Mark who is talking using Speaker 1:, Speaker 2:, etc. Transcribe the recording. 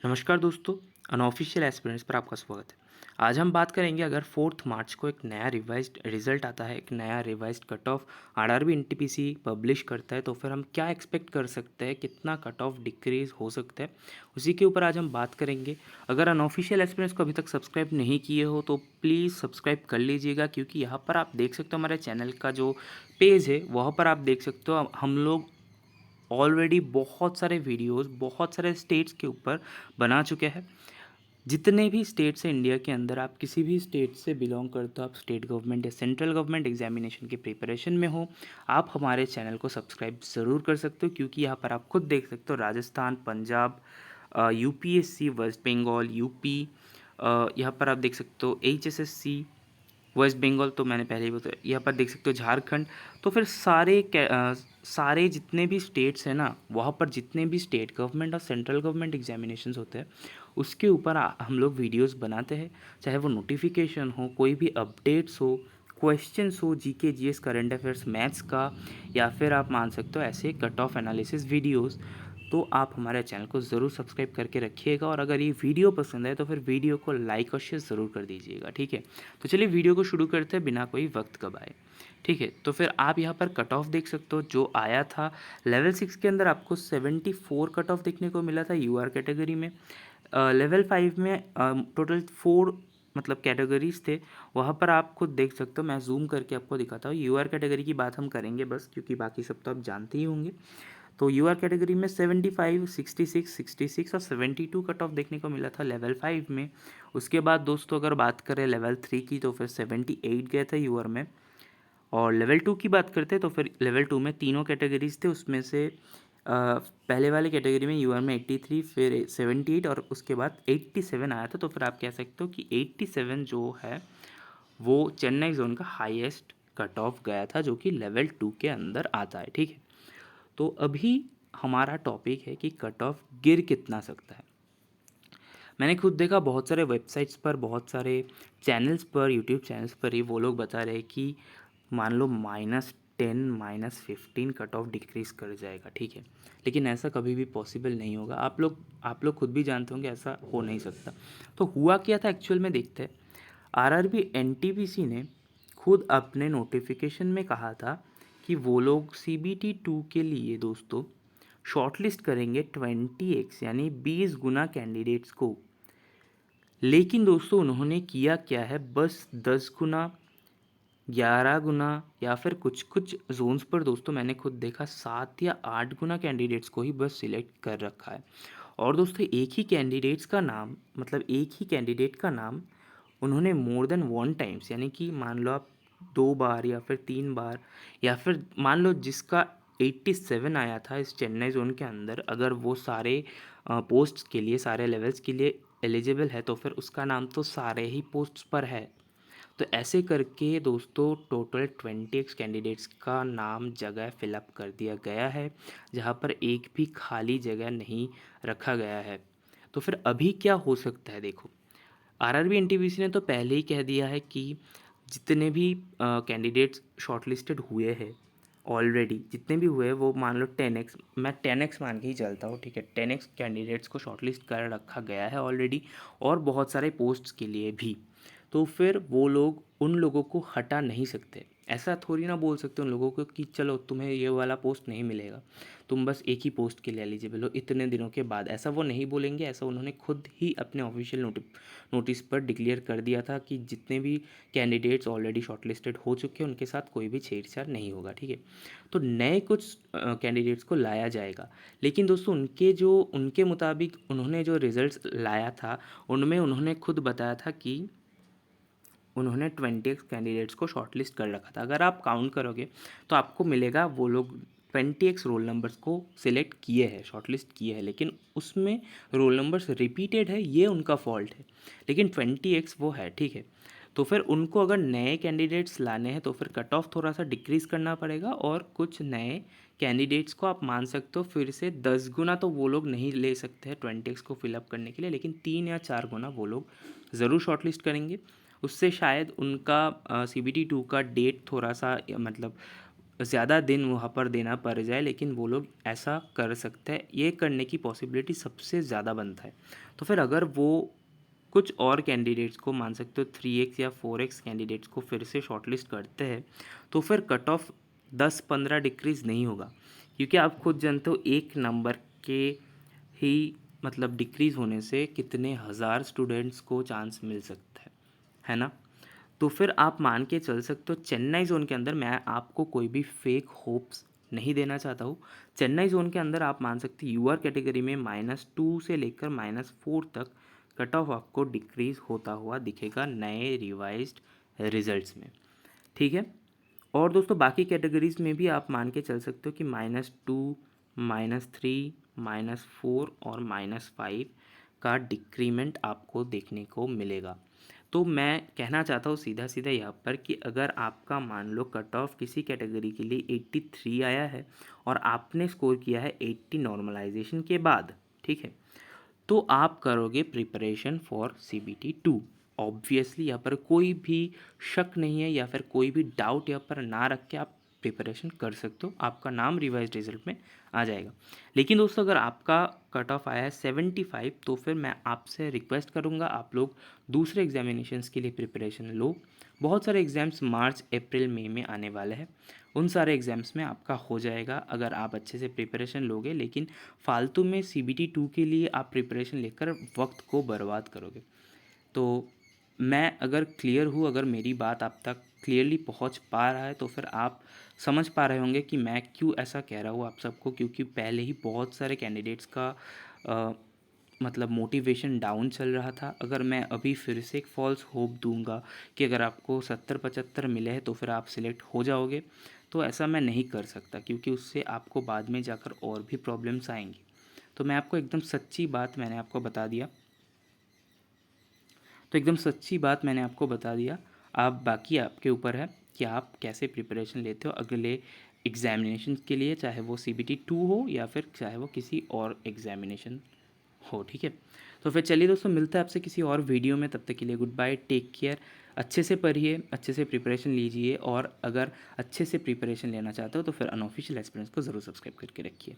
Speaker 1: नमस्कार दोस्तों, unofficial aspirants पर आपका स्वागत है। आज हम बात करेंगे अगर 4 मार्च को एक नया रिवाइज्ड रिजल्ट आता है, एक नया revised cut off RRB NTPC publish करता है तो फिर हम क्या एक्सपेक्ट कर सकते हैं, कितना कट ऑफ डिक्रीज हो सकता है, उसी के ऊपर आज हम बात करेंगे। अगर अनऑफिशियल एस्पिरेंट्स को अभी तक सब्सक्राइब नहीं किए हो तो प्लीज़ सब्सक्राइब कर लीजिएगा, क्योंकि यहाँ पर आप देख सकते हो हमारे चैनल का जो पेज है वहाँ पर आप देख सकते हो हम लोग ऑलरेडी बहुत सारे वीडियोस बहुत सारे स्टेट्स के ऊपर बना चुके हैं। जितने भी स्टेट्स हैं इंडिया के अंदर, आप किसी भी स्टेट से बिलोंग करते हो, आप स्टेट गवर्नमेंट या सेंट्रल गवर्नमेंट एग्जामिनेशन की प्रिपरेशन में हो, आप हमारे चैनल को सब्सक्राइब ज़रूर कर सकते हो, क्योंकि यहाँ पर आप खुद देख सकते हो राजस्थान, पंजाब, यूपीएससी, वेस्ट बंगाल, यूपी, यहाँ पर आप देख सकते हो एचएसएससी, वेस्ट बंगाल तो मैंने पहले ही बताया, यहाँ पर देख सकते हो झारखंड। तो फिर सारे जितने भी स्टेट्स हैं ना, वहाँ पर जितने भी स्टेट गवर्नमेंट और सेंट्रल गवर्नमेंट एग्जामिनेशंस होते हैं उसके ऊपर हम लोग वीडियोस बनाते हैं। चाहे वो नोटिफिकेशन हो, कोई भी अपडेट्स हो, क्वेश्चंस हो, GK GS current affairs maths का, या फिर आप मान सकते हो ऐसे कट ऑफ एनालिसिस वीडियोस। तो आप हमारे चैनल को ज़रूर सब्सक्राइब करके रखिएगा, और अगर ये वीडियो पसंद है तो फिर वीडियो को लाइक और शेयर ज़रूर कर दीजिएगा, ठीक है। तो चलिए वीडियो को शुरू करते हैं बिना कोई वक्त गवाए, ठीक है। तो फिर आप यहाँ पर कट ऑफ देख सकते हो जो आया था लेवल 6 के अंदर, आपको 74 कट ऑफ देखने को मिला था यूआर कैटेगरी में। लेवल 5 में टोटल 4 मतलब कैटेगरीज थे, वहाँ पर आप खुद देख सकते हो। मैं जूम करके आपको दिखाता हूँ। यूआर कैटेगरी की बात हम करेंगे बस, क्योंकि बाकी सब तो आप जानते ही होंगे। तो यूआर कैटेगरी में 75, 66, 66 और 72 कट ऑफ देखने को मिला था लेवल 5 में। उसके बाद दोस्तों अगर बात करें लेवल 3 की तो फिर 78 गए थे यूआर में। और लेवल 2 की बात करते हैं तो फिर लेवल 2 में तीनों कैटेगरीज थे, उसमें से पहले वाले कैटेगरी में यूआर में 83, फिर 78 और उसके बाद 87 आया था। तो फिर आप कह सकते हो कि 87 जो है वो चेन्नई जोन का हाईएस्ट कट ऑफ गया था, जो कि लेवल 2 के अंदर आता है, ठीक है। तो अभी हमारा टॉपिक है कि कट ऑफ गिर कितना सकता है। मैंने खुद देखा बहुत सारे वेबसाइट्स पर, बहुत सारे चैनल्स पर, यूट्यूब चैनल्स पर ही वो लोग बता रहे हैं कि मान लो -10, -15 कट ऑफ डिक्रीज़ कर जाएगा, ठीक है। लेकिन ऐसा कभी भी पॉसिबल नहीं होगा। आप लोग खुद भी जानते होंगे ऐसा हो नहीं सकता। तो हुआ क्या था एक्चुअल में, देखते हैं। आरआरबी एनटीपीसी ने खुद अपने नोटिफिकेशन में कहा था कि वो लोग सीबीटी 2 के लिए दोस्तों शॉर्टलिस्ट करेंगे 20x यानी 20 गुना कैंडिडेट्स को। लेकिन दोस्तों उन्होंने किया क्या है, बस 10 गुना, 11 गुना, या फिर कुछ कुछ जोन्स पर दोस्तों मैंने खुद देखा 7 या 8 गुना कैंडिडेट्स को ही बस सिलेक्ट कर रखा है। और दोस्तों एक ही कैंडिडेट्स का नाम, मतलब एक ही कैंडिडेट का नाम उन्होंने मोर देन 1 टाइम्स, यानी कि मान लो आप 2 बार या फिर 3 बार, या फिर मान लो जिसका 87 आया था इस चेन्नई जोन के अंदर, अगर वो सारे पोस्ट्स के लिए, सारे लेवल्स के लिए एलिजिबल है तो फिर उसका नाम तो सारे ही पोस्ट्स पर है। तो ऐसे करके दोस्तों टोटल 20x कैंडिडेट्स का नाम जगह फिलअप कर दिया गया है, जहाँ पर एक भी खाली जगह नहीं रखा गया है। तो फिर अभी क्या हो सकता है, देखो। आरआरबी एनटीपीसी ने तो पहले ही कह दिया है कि जितने भी कैंडिडेट्स शॉर्टलिस्टेड हुए हैं ऑलरेडी, जितने भी हुए हैं वो मान लो 10x, मैं 10x मान के ही चलता हूँ, ठीक है। 10x कैंडिडेट्स को शॉर्टलिस्ट कर रखा गया है ऑलरेडी, और बहुत सारे पोस्ट्स के लिए भी। तो फिर वो लोग उन लोगों को हटा नहीं सकते। ऐसा थोड़ी ना बोल सकते उन लोगों को कि चलो तुम्हें ये वाला पोस्ट नहीं मिलेगा, तुम बस एक ही पोस्ट के लिए एलिजिबल हो इतने दिनों के बाद। ऐसा वो नहीं बोलेंगे। ऐसा उन्होंने खुद ही अपने ऑफिशियल नोटिस पर डिक्लेयर कर दिया था कि जितने भी कैंडिडेट्स ऑलरेडी शॉर्टलिस्टेड हो चुके हैं उनके साथ कोई भी छेड़छाड़ नहीं होगा, ठीक है। तो नए कुछ कैंडिडेट्स को लाया जाएगा। लेकिन दोस्तों उनके मुताबिक उन्होंने जो रिजल्ट्स लाया था उनमें उन्होंने खुद बताया था कि उन्होंने 20x कैंडिडेट्स को शॉर्टलिस्ट कर रखा था। अगर आप काउंट करोगे तो आपको मिलेगा वो लोग 20x रोल नंबर्स को सिलेक्ट किए हैं, शॉर्टलिस्ट किए हैं, लेकिन उसमें रोल नंबर्स रिपीटेड है, ये उनका फॉल्ट है। लेकिन 20x वो है, ठीक है। तो फिर उनको अगर नए कैंडिडेट्स लाने हैं तो फिर कट ऑफ थोड़ा सा डिक्रीज़ करना पड़ेगा, और कुछ नए कैंडिडेट्स को आप मान सकते हो फिर से 10 गुना तो वो लोग नहीं ले सकते हैं 20x को फिलअप करने के लिए, लेकिन 3 या 4 गुना वो लोग ज़रूर शॉर्टलिस्ट करेंगे। उससे शायद उनका CBT 2 का डेट थोड़ा सा मतलब ज़्यादा दिन वहाँ पर देना पड़ जाए, लेकिन वो लोग ऐसा कर सकते हैं, ये करने की पॉसिबिलिटी सबसे ज़्यादा बनता है। तो फिर अगर वो कुछ और कैंडिडेट्स को, मान सकते हो 3x या 4x कैंडिडेट्स को फिर से शॉर्टलिस्ट करते हैं, तो फिर कट ऑफ 10-15 डिक्रीज़ नहीं होगा, क्योंकि आप खुद जानते हो एक नंबर के ही मतलब डिक्रीज़ होने से कितने हज़ार स्टूडेंट्स को चांस मिल सकता है ना। तो फिर आप मान के चल सकते हो चेन्नई ज़ोन के अंदर, मैं आपको कोई भी फेक होप्स नहीं देना चाहता हूँ। चेन्नई ज़ोन के अंदर आप मान सकते हो यूआर कैटेगरी में -2 से लेकर -4 तक कट ऑफ आपको डिक्रीज़ होता हुआ दिखेगा नए रिवाइज्ड रिजल्ट्स में, ठीक है। और दोस्तों बाकी कैटेगरीज़ में भी आप मान के चल सकते हो कि -2, -3, -4 और -5 का डिक्रीमेंट आपको देखने को मिलेगा। तो मैं कहना चाहता हूँ सीधा सीधा यहाँ पर कि अगर आपका मान लो कट ऑफ किसी कैटेगरी के लिए 83 आया है और आपने स्कोर किया है 80 नॉर्मलाइजेशन के बाद, ठीक है, तो आप करोगे प्रिपरेशन फॉर CBT 2। ऑब्वियसली यहाँ पर कोई भी शक नहीं है या फिर कोई भी डाउट यहाँ पर ना रख के आप प्रिपरेशन कर सकते हो, आपका नाम रिवाइज रिजल्ट में आ जाएगा। लेकिन दोस्तों अगर आपका कट ऑफ आया है 75, तो फिर मैं आपसे रिक्वेस्ट करूँगा आप लोग दूसरे एग्जामिनेशंस के लिए प्रिपरेशन लो। बहुत सारे एग्ज़ाम्स मार्च अप्रैल मई में आने वाले हैं, उन सारे एग्ज़ाम्स में आपका हो जाएगा अगर आप अच्छे से प्रिपरेशन लोगे। लेकिन फालतू में CBT 2 के लिए आप प्रिपरेशन लेकर वक्त को बर्बाद करोगे। तो मैं अगर क्लियर हूँ, अगर मेरी बात आप तक क्लियरली पहुँच पा रहा है, तो फिर आप समझ पा रहे होंगे कि मैं क्यों ऐसा कह रहा हूँ आप सबको, क्योंकि पहले ही बहुत सारे कैंडिडेट्स का मतलब मोटिवेशन डाउन चल रहा था। अगर मैं अभी फिर से एक फॉल्स होप दूंगा कि अगर आपको 70-75 मिले हैं तो फिर आप सिलेक्ट हो जाओगे, तो ऐसा मैं नहीं कर सकता, क्योंकि उससे आपको बाद में जाकर और भी प्रॉब्लम्स आएंगी। तो मैं आपको एकदम सच्ची बात मैंने आपको बता दिया, तो एकदम सच्ची बात मैंने आपको बता दिया। आप बाकी आपके ऊपर है कि आप कैसे प्रिपरेशन लेते हो अगले एग्जामिनेशन के लिए, चाहे वो CBT 2 हो या फिर चाहे वो किसी और एग्जामिनेशन हो, ठीक है। तो फिर चलिए दोस्तों, मिलता है आपसे किसी और वीडियो में, तब तक के लिए गुड बाय, टेक केयर। अच्छे से पढ़िए, अच्छे से प्रिपरेशन लीजिए, और अगर अच्छे से प्रिपरेशन लेना चाहते हो तो फिर अनऑफिशियल एक्सपीरियंस को ज़रूर सब्सक्राइब करके रखिए।